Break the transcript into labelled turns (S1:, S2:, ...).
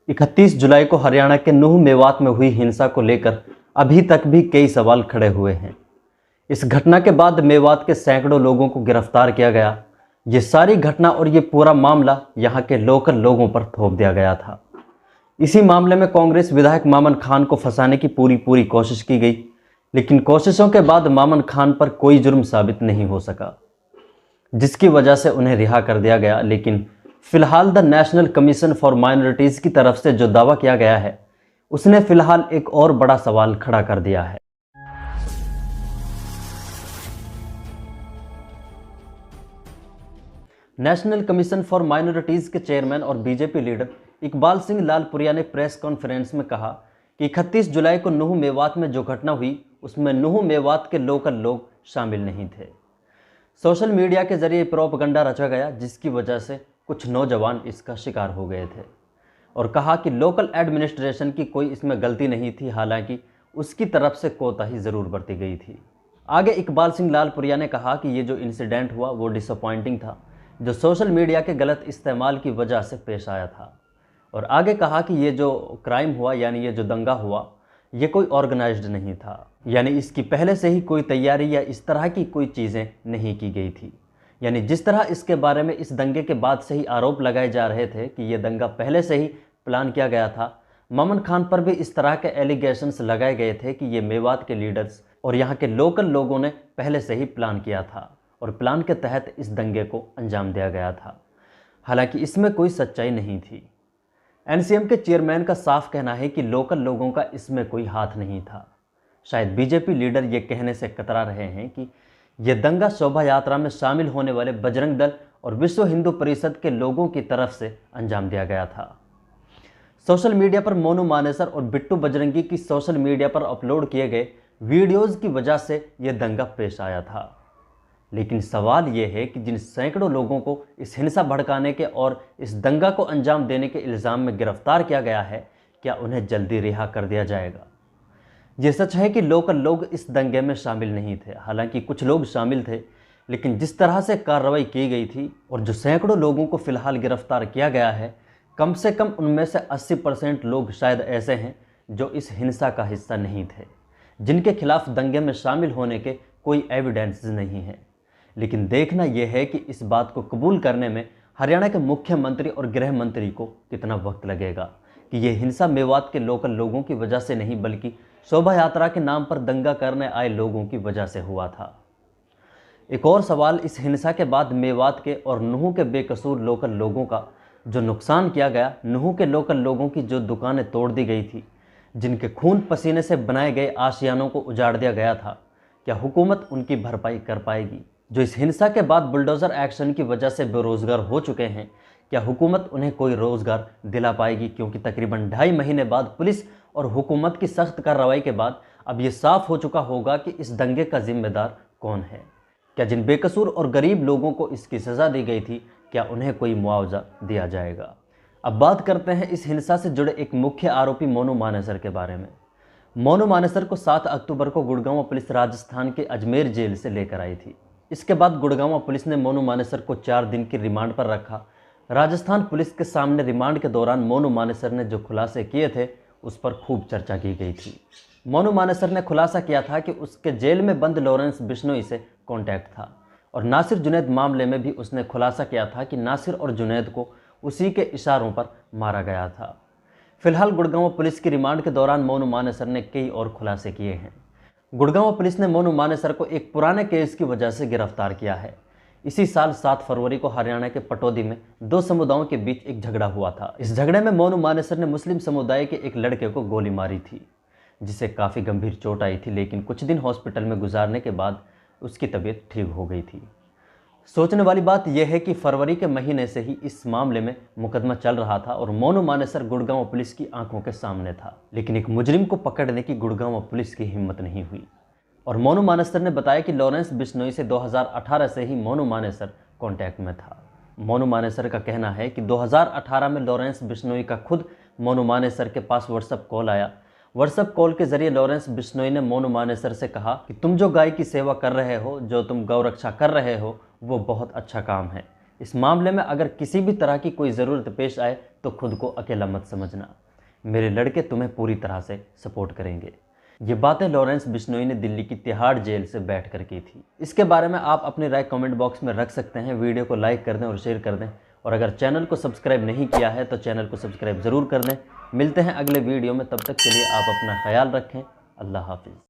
S1: 31 जुलाई को हरियाणा के नूंह मेवात में हुई हिंसा को लेकर अभी तक भी कई सवाल खड़े हुए हैं। इस घटना के बाद मेवात के सैकड़ों लोगों को गिरफ्तार किया गया। ये सारी घटना और ये पूरा मामला यहाँ के लोकल लोगों पर थोप दिया गया था। इसी मामले में कांग्रेस विधायक मामन खान को फंसाने की पूरी कोशिश की गई, लेकिन कोशिशों के बाद मामन खान पर कोई जुर्म साबित नहीं हो सका, जिसकी वजह से उन्हें रिहा कर दिया गया। लेकिन फिलहाल the national commission for minorities की तरफ से जो दावा किया गया है, उसने फिलहाल एक और बड़ा सवाल खड़ा कर दिया है। नेशनल कमीशन फॉर माइनॉरिटीज के चेयरमैन और बीजेपी लीडर इकबाल सिंह लालपुरिया ने प्रेस कॉन्फ्रेंस में कहा कि 31 जुलाई को नूंह मेवात में जो घटना हुई, उसमें नूंह मेवात के लोकल लोग शामिल नहीं थे। सोशल मीडिया के जरिए प्रोपगंडा रचा गया, जिसकी वजह से कुछ नौजवान इसका शिकार हो गए थे, और कहा कि लोकल एडमिनिस्ट्रेशन की कोई इसमें गलती नहीं थी, हालांकि उसकी तरफ से कोताही ज़रूर बरती गई थी। आगे इकबाल सिंह लालपुरिया ने कहा कि ये जो इंसिडेंट हुआ वो डिसअपॉइंटिंग था, जो सोशल मीडिया के गलत इस्तेमाल की वजह से पेश आया था। और आगे कहा कि ये जो क्राइम हुआ, यानी ये जो दंगा हुआ, ये कोई ऑर्गेनाइज्ड नहीं था, यानी इसकी पहले से ही कोई तैयारी या इस तरह की कोई चीज़ें नहीं की गई थी। यानी जिस तरह इसके बारे में इस दंगे के बाद से ही आरोप लगाए जा रहे थे कि ये दंगा पहले से ही प्लान किया गया था, मामन खान पर भी इस तरह के एलिगेशंस लगाए गए थे कि ये मेवात के लीडर्स और यहाँ के लोकल लोगों ने पहले से ही प्लान किया था और प्लान के तहत इस दंगे को अंजाम दिया गया था। हालांकि इसमें कोई सच्चाई नहीं थी। एनसीएम के चेयरमैन का साफ कहना है कि लोकल लोगों का इसमें कोई हाथ नहीं था। शायद बीजेपी लीडर ये कहने से कतरा रहे हैं कि यह दंगा शोभा यात्रा में शामिल होने वाले बजरंग दल और विश्व हिंदू परिषद के लोगों की तरफ से अंजाम दिया गया था। सोशल मीडिया पर मोनू मानेसर और बिट्टू बजरंगी की सोशल मीडिया पर अपलोड किए गए वीडियोज़ की वजह से यह दंगा पेश आया था। लेकिन सवाल यह है कि जिन सैकड़ों लोगों को इस हिंसा भड़काने के और इस दंगा को अंजाम देने के इल्ज़ाम में गिरफ्तार किया गया है, क्या उन्हें जल्दी रिहा कर दिया जाएगा? ये सच है कि लोकल लोग इस दंगे में शामिल नहीं थे, हालांकि कुछ लोग शामिल थे, लेकिन जिस तरह से कार्रवाई की गई थी और जो सैकड़ों लोगों को फिलहाल गिरफ्तार किया गया है, कम से कम उनमें से 80% लोग शायद ऐसे हैं जो इस हिंसा का हिस्सा नहीं थे, जिनके खिलाफ दंगे में शामिल होने के कोई एविडेंस नहीं है। लेकिन देखना यह है कि इस बात को कबूल करने में हरियाणा के मुख्यमंत्री और गृह मंत्री को कितना वक्त लगेगा कि यह हिंसा मेवात के लोकल लोगों की वजह से नहीं, बल्कि शोभा यात्रा के नाम पर दंगा करने आए लोगों की वजह से हुआ था। एक और सवाल, इस हिंसा के बाद मेवात के और नूंह के बेकसूर लोकल लोगों का जो नुकसान किया गया, नूंह के लोकल लोगों की जो दुकानें तोड़ दी गई थी, जिनके खून पसीने से बनाए गए आशियानों को उजाड़ दिया गया था, क्या हुकूमत उनकी भरपाई कर पाएगी? जो इस हिंसा के बाद बुलडोज़र एक्शन की वजह से बेरोज़गार हो चुके हैं, क्या हुकूमत उन्हें कोई रोज़गार दिला पाएगी? क्योंकि तकरीबन 2.5 महीने बाद पुलिस और हुकूमत की सख्त कार्रवाई के बाद अब ये साफ हो चुका होगा कि इस दंगे का जिम्मेदार कौन है। क्या जिन बेकसूर और गरीब लोगों को इसकी सज़ा दी गई थी, क्या उन्हें कोई मुआवजा दिया जाएगा? अब बात करते हैं इस हिंसा से जुड़े एक मुख्य आरोपी मोनू मानेसर के बारे में। मोनू मानेसर को 7 अक्टूबर को गुड़गांव पुलिस राजस्थान के अजमेर जेल से लेकर आई थी। इसके बाद गुड़गांव पुलिस ने मोनू मानेसर को 4 दिन की रिमांड पर रखा। राजस्थान पुलिस के सामने रिमांड के दौरान मोनू मानेसर ने जो खुलासे किए थे, उस पर खूब चर्चा की गई थी। मोनू मानेसर ने खुलासा किया था कि उसके जेल में बंद लॉरेंस बिश्नोई से कॉन्टैक्ट था, और नासिर जुनैद मामले में भी उसने खुलासा किया था कि नासिर और जुनैद को उसी के इशारों पर मारा गया था। फिलहाल गुड़गांव पुलिस की रिमांड के दौरान मोनू मानेसर ने कई और खुलासे किए हैं। गुड़गांव पुलिस ने मोनू मानेसर को एक पुराने केस की वजह से गिरफ्तार किया है। इसी साल 7 फरवरी को हरियाणा के पटौदी में 2 समुदायों के बीच एक झगड़ा हुआ था। इस झगड़े में मोनू मानेसर ने मुस्लिम समुदाय के एक लड़के को गोली मारी थी, जिसे काफ़ी गंभीर चोट आई थी, लेकिन कुछ दिन हॉस्पिटल में गुजारने के बाद उसकी तबीयत ठीक हो गई थी। सोचने वाली बात यह है कि फरवरी के महीने से ही इस मामले में मुकदमा चल रहा था और मोनू मानेसर गुड़गांव पुलिस की आंखों के सामने था, लेकिन एक मुजरिम को पकड़ने की गुड़गांव पुलिस की हिम्मत नहीं हुई। और मोनू मानेसर ने बताया कि लॉरेंस बिश्नोई से 2018 से ही मोनू मानेसर कांटेक्ट में था। मोनू मानेसर का कहना है कि 2018 में लॉरेंस बिश्नोई का खुद मोनू मानेसर के पास व्हाट्सएप कॉल आया। व्हाट्सएप कॉल के जरिए लॉरेंस बिश्नोई ने मोनू मानेसर से कहा कि तुम जो गाय की सेवा कर रहे हो, जो तुम गौ रक्षा कर रहे हो, वो बहुत अच्छा काम है, इस मामले में अगर किसी भी तरह की कोई ज़रूरत पेश आए तो खुद को अकेला मत समझना, मेरे लड़के तुम्हें पूरी तरह से सपोर्ट करेंगे। ये बातें लॉरेंस बिश्नोई ने दिल्ली की तिहाड़ जेल से बैठकर की थी। इसके बारे में आप अपनी राय कमेंट बॉक्स में रख सकते हैं। वीडियो को लाइक कर दें और शेयर कर दें, और अगर चैनल को सब्सक्राइब नहीं किया है तो चैनल को सब्सक्राइब ज़रूर कर दें। मिलते हैं अगले वीडियो में, तब तक के लिए आप अपना ख्याल रखें। अल्लाह हाफिज़।